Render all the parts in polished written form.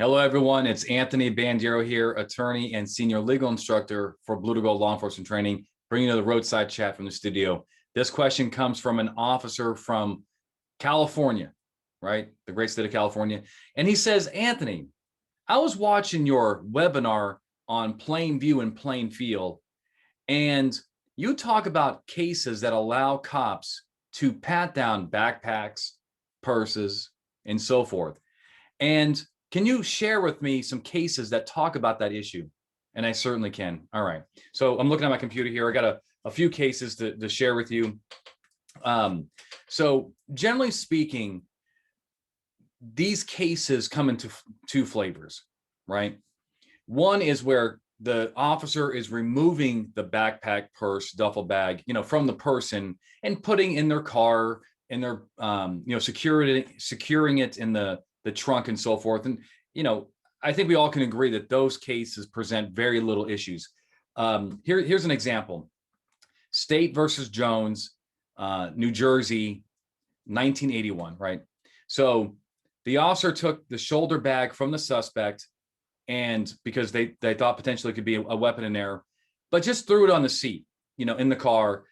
Hello, everyone. It's Anthony Bandiero here, attorney and senior legal instructor for Blue to Gold Law Enforcement Training, bringing you the Roadside Chat from the studio. This question comes from an officer from California, right? The great state of California. And he says, Anthony, I was watching your webinar on plain view and plain feel, and you talk about cases that allow cops to pat down backpacks, purses, and so forth. And can you share with me some cases that talk about that issue? And I certainly can. All right. So I'm looking at my computer here. I got a few cases to share with you. So generally speaking, these cases come into two flavors, right? One is where the officer is removing the backpack, purse, duffel bag, from the person and putting in their car, and they're, securing it in the trunk and so forth. And, I think we all can agree that those cases present very little issues. Here's an example. State versus Jones, New Jersey, 1981, right? So the officer took the shoulder bag from the suspect, and because they thought potentially it could be a weapon in there, but just threw it on the seat, in the car,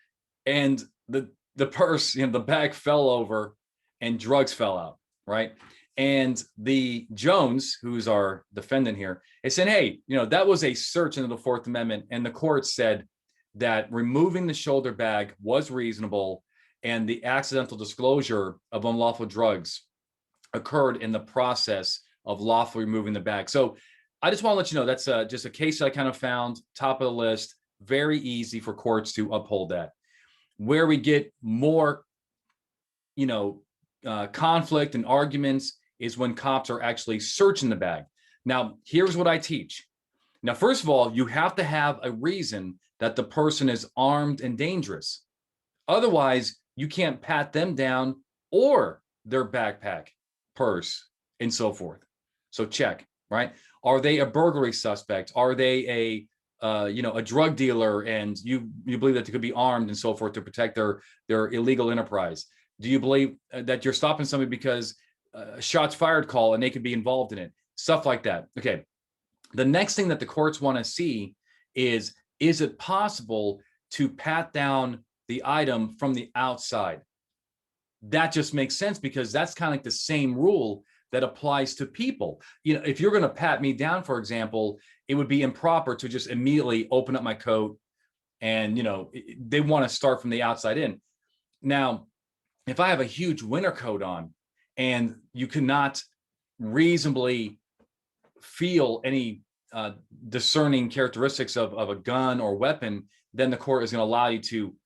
and the purse, the bag fell over and drugs fell out, right? And the Jones, who's our defendant here, is saying, hey, that was a search under the Fourth Amendment. And the court said that removing the shoulder bag was reasonable, and the accidental disclosure of unlawful drugs occurred in the process of lawfully removing the bag. So I just want to let you know that's just a case that I kind of found, top of the list, very easy for courts to uphold that. Where we get more, conflict and arguments is when cops are actually searching the bag. Now, here's what I teach. Now, first of all, you have to have a reason that the person is armed and dangerous. Otherwise, you can't pat them down or their backpack, purse, and so forth. So check, right? Are they a burglary suspect? Are they a drug dealer, and you believe that they could be armed and so forth to protect their illegal enterprise? Do you believe that you're stopping somebody because shots fired call and they could be involved in it? Stuff like that. Okay. The next thing that the courts want to see is it possible to pat down the item from the outside? That just makes sense, because that's kind of like the same rule that applies to people. If you're going to pat me down, for example, it would be improper to just immediately open up my coat and, they want to start from the outside in. Now, if I have a huge winter coat on and you cannot reasonably feel any discerning characteristics of a gun or weapon, then the court is going to allow you to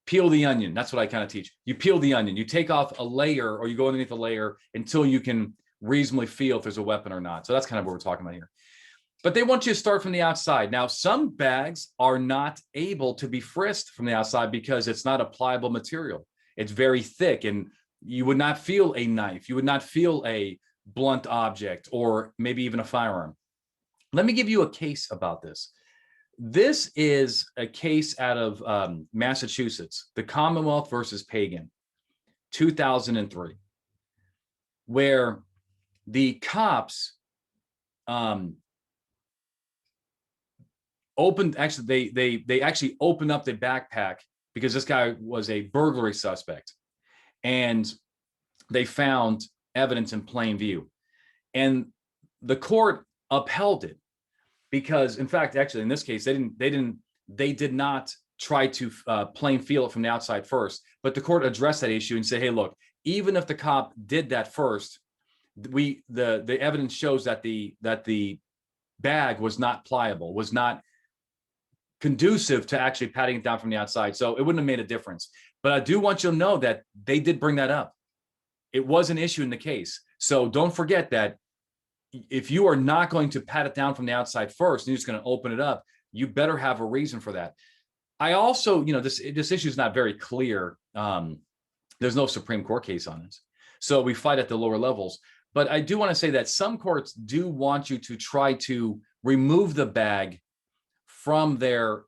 peel the onion. That's what I kind of teach. You peel the onion, you take off a layer, or you go underneath a layer until you can reasonably feel if there's a weapon or not. So that's kind of what we're talking about here. But they want you to start from the outside. Now, some bags are not able to be frisked from the outside because it's not a pliable material. It's very thick, and you would not feel a knife. You would not feel a blunt object, or maybe even a firearm. Let me give you a case about this. This is a case out of Massachusetts, the Commonwealth versus Pagan, 2003, where the cops opened, actually, they actually opened up the backpack because this guy was a burglary suspect, and they found evidence in plain view. And the court upheld it because, in fact, actually, in this case, they did not try to plain feel it from the outside first, but the court addressed that issue and said, hey, look, even if the cop did that first, the evidence shows that the bag was not pliable, was not conducive to actually patting it down from the outside. So it wouldn't have made a difference. But I do want you to know that they did bring that up. It was an issue in the case. So don't forget that if you are not going to pat it down from the outside first, and you're just going to open it up, you better have a reason for that. I also, this issue is not very clear. There's no Supreme Court case on this. So we fight at the lower levels. But I do want to say that some courts do want you to try to remove the bag from their,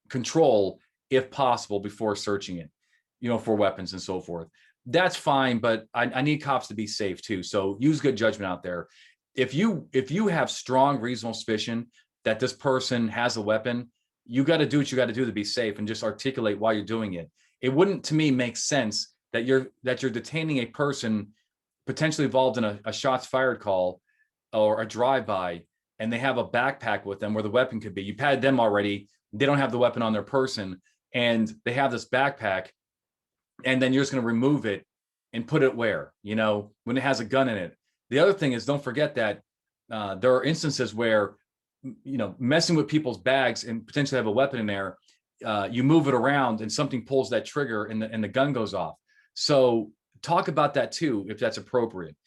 control, if possible, before searching it, for weapons and so forth. that's fine, but I need cops to be safe too. So use good judgment out there. If you have strong reasonable suspicion that this person has a weapon, you got to do what you got to do to be safe and just articulate why you're doing it. It wouldn't, to me, make sense that you're detaining a person potentially involved in a shots fired call or a drive-by, and they have a backpack with them where the weapon could be. You patted them already. They don't have the weapon on their person, and they have this backpack, and then you're just going to remove it and put it where, when it has a gun in it. The other thing is, don't forget that there are instances where, messing with people's bags and potentially have a weapon in there, you move it around and something pulls that trigger and the gun goes off. So talk about that too, if that's appropriate.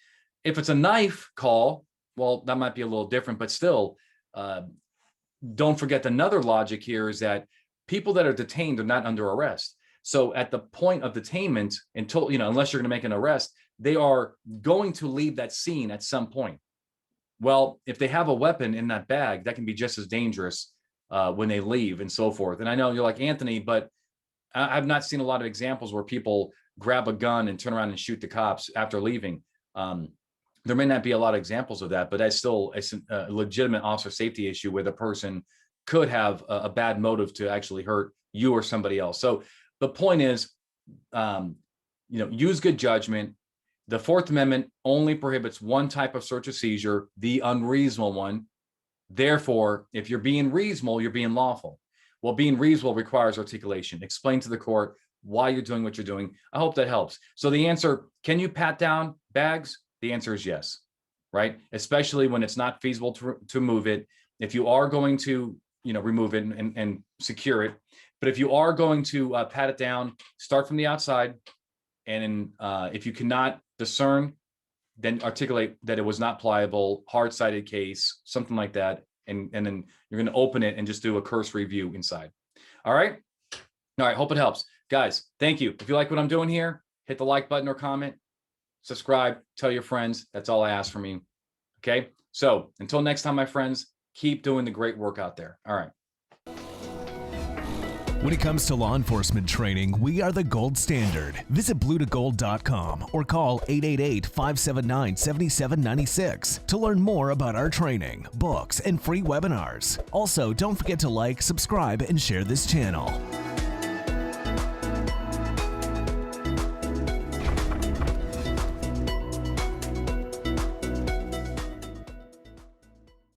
If it's a knife call, well, that might be a little different, but still, don't forget another logic here is that people that are detained are not under arrest. So at the point of detainment, until, unless you're going to make an arrest, they are going to leave that scene at some point. Well, if they have a weapon in that bag, that can be just as dangerous when they leave and so forth. And I know you're like, Anthony, but I've not seen a lot of examples where people grab a gun and turn around and shoot the cops after leaving. There may not be a lot of examples of that, but that's still a legitimate officer safety issue where the person could have a bad motive to actually hurt you or somebody else. So the point is, use good judgment. The Fourth Amendment only prohibits one type of search or seizure, the unreasonable one. Therefore, if you're being reasonable, you're being lawful. Well, being reasonable requires articulation. Explain to the court why you're doing what you're doing. I hope that helps. So the answer, can you pat down bags? The answer is yes, right? Especially when it's not feasible to move it. If you are going to, remove it and secure it, but if you are going to pat it down, start from the outside. And if you cannot discern, then articulate that it was not pliable, hard-sided case, something like that. And then you're going to open it and just do a cursory view inside. All right. Hope it helps. Guys, thank you. If you like what I'm doing here, hit the like button or comment, subscribe, tell your friends. That's all I ask from you. Okay. So until next time, my friends, keep doing the great work out there. All right. When it comes to law enforcement training, we are the gold standard. Visit bluetogold.com or call 888-579-7796 to learn more about our training, books, and free webinars. Also, don't forget to like, subscribe, and share this channel.